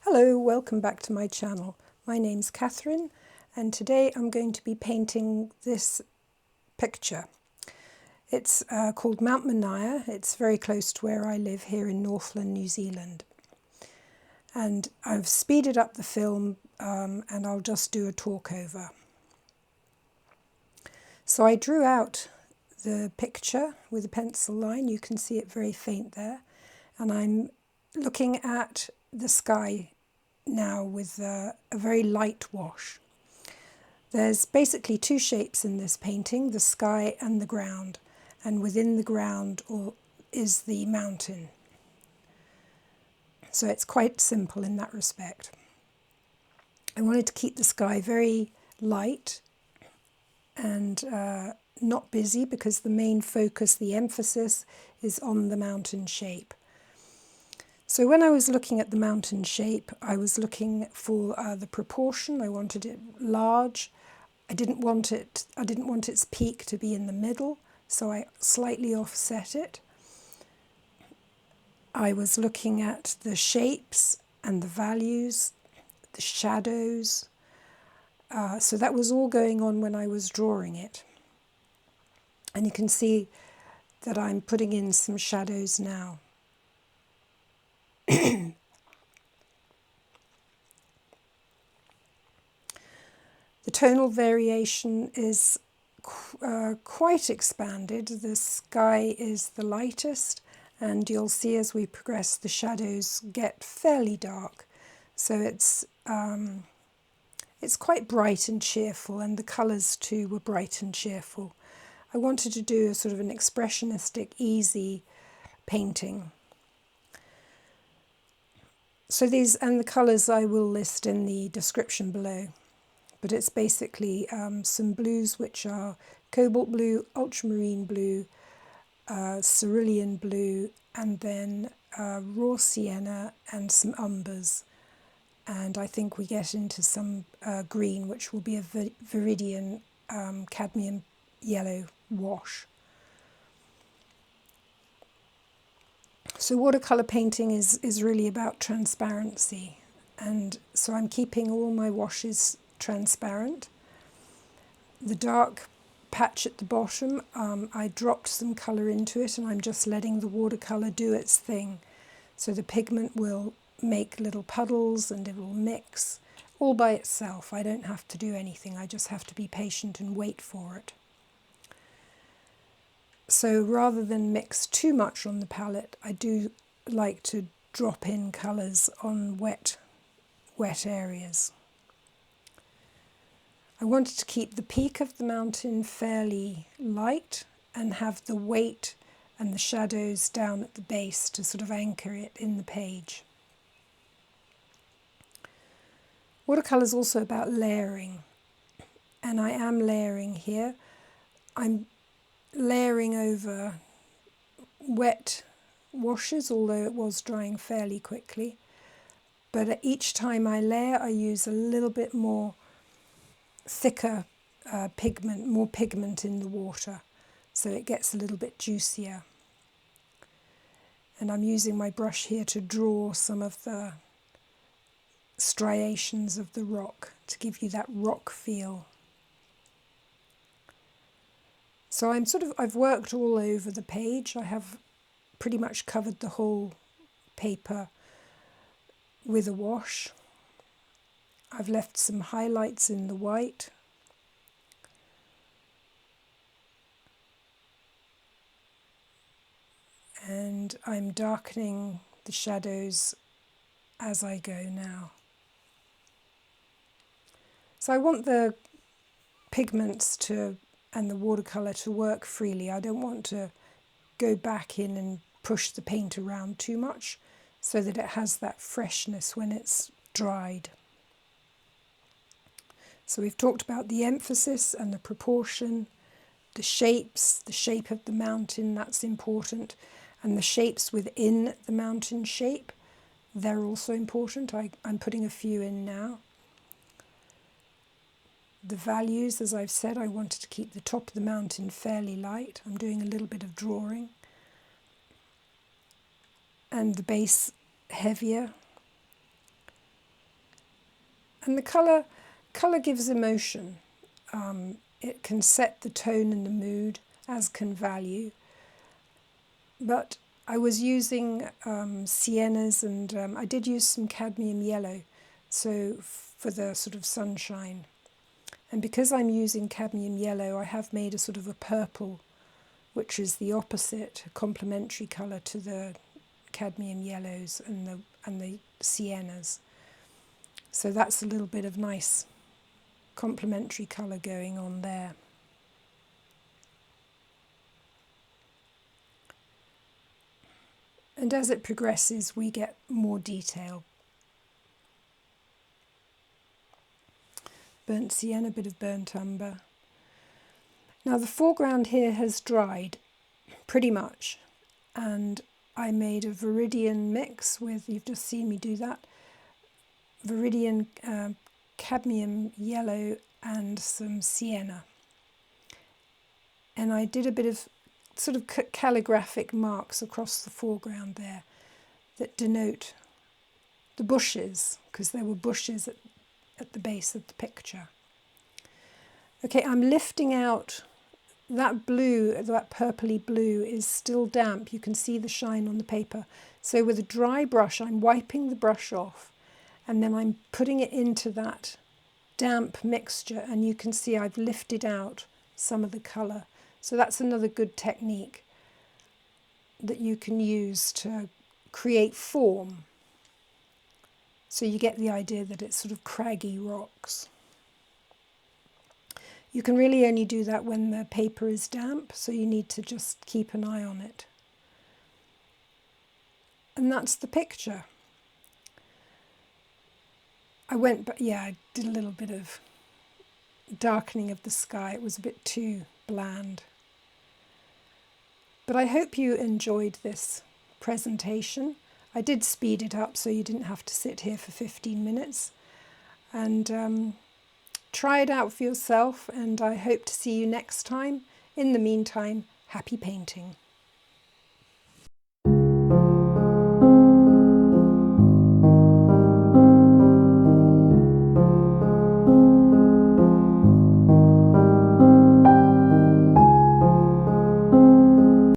Hello, welcome back to my channel. My name's Catherine and today I'm going to be painting this picture. It's called Mount Mania. It's very close to where I live here in Northland, New Zealand. And I've speeded up the film and I'll just do a talk over. So I drew out the picture with a pencil line. You can see it very faint there. And I'm looking at the sky now with a very light wash. There's basically two shapes in this painting, the sky and the ground, and within the ground is the mountain. So it's quite simple in that respect. I wanted to keep the sky very light and not busy because the main focus, the emphasis, is on the mountain shape. So when I was looking at the mountain shape, I was looking for the proportion. I wanted it large. I didn't want its peak to be in the middle, so I slightly offset it. I was looking at the shapes and the values, the shadows. So that was all going on when I was drawing it. And you can see that I'm putting in some shadows now. The tonal variation is quite expanded. The sky is the lightest, and you'll see as we progress the shadows get fairly dark. So it's quite bright and cheerful, and the colours too were bright and cheerful. I wanted to do a sort of an expressionistic, easy painting. So these and the colours I will list in the description below. But it's basically some blues which are Cobalt Blue, Ultramarine Blue, Cerulean Blue, and then raw Sienna and some Umbers. And I think we get into some green, which will be a Viridian Cadmium yellow wash. So watercolour painting is really about transparency. And so I'm keeping all my washes transparent. The dark patch at the bottom, I dropped some colour into it and I'm just letting the watercolour do its thing. So the pigment will make little puddles and it will mix all by itself. I don't have to do anything, I just have to be patient and wait for it. So rather than mix too much on the palette, I do like to drop in colours on wet areas. I wanted to keep the peak of the mountain fairly light and have the weight and the shadows down at the base to sort of anchor it in the page. Watercolour is also about layering, and I am layering here. I'm layering over wet washes, although it was drying fairly quickly. But each time I layer, I use a little bit more thicker pigment, more pigment in the water, so it gets a little bit juicier. And I'm using my brush here to draw some of the striations of the rock to give you that rock feel. So I've worked all over the page. I have pretty much covered the whole paper with a wash. I've left some highlights in the white. And I'm darkening the shadows as I go now. So I want the pigments and the watercolour to work freely. I don't want to go back in and push the paint around too much so that it has that freshness when it's dried. So we've talked about the emphasis and the proportion, the shapes, the shape of the mountain, that's important, and the shapes within the mountain shape, they're also important. I'm putting a few in now. The values, as I've said, I wanted to keep the top of the mountain fairly light. I'm doing a little bit of drawing. And the base heavier. And the colour gives emotion. It can set the tone and the mood, as can value. But I was using siennas, and I did use some cadmium yellow, so for the sort of sunshine. And because I'm using cadmium yellow, I have made a sort of a purple, which is the opposite, a complementary colour to the cadmium yellows and the siennas. So that's a little bit of nice complementary colour going on there. And as it progresses, we get more detail. Burnt sienna, a bit of burnt umber. Now the foreground here has dried pretty much, and I made a Viridian mix with, you've just seen me do that, Viridian cadmium yellow and some sienna. And I did a bit of sort of calligraphic marks across the foreground there that denote the bushes, because there were bushes at the base of the picture. Okay, I'm lifting out that blue, that purpley blue is still damp. You can see the shine on the paper. So with a dry brush, I'm wiping the brush off, and then I'm putting it into that damp mixture, and you can see I've lifted out some of the colour. So that's another good technique that you can use to create form. So you get the idea that it's sort of craggy rocks. You can really only do that when the paper is damp, so you need to just keep an eye on it. And that's the picture. I did a little bit of darkening of the sky. It was a bit too bland. But I hope you enjoyed this presentation. I did speed it up so you didn't have to sit here for 15 minutes. And try it out for yourself, and I hope to see you next time. In the meantime, happy painting.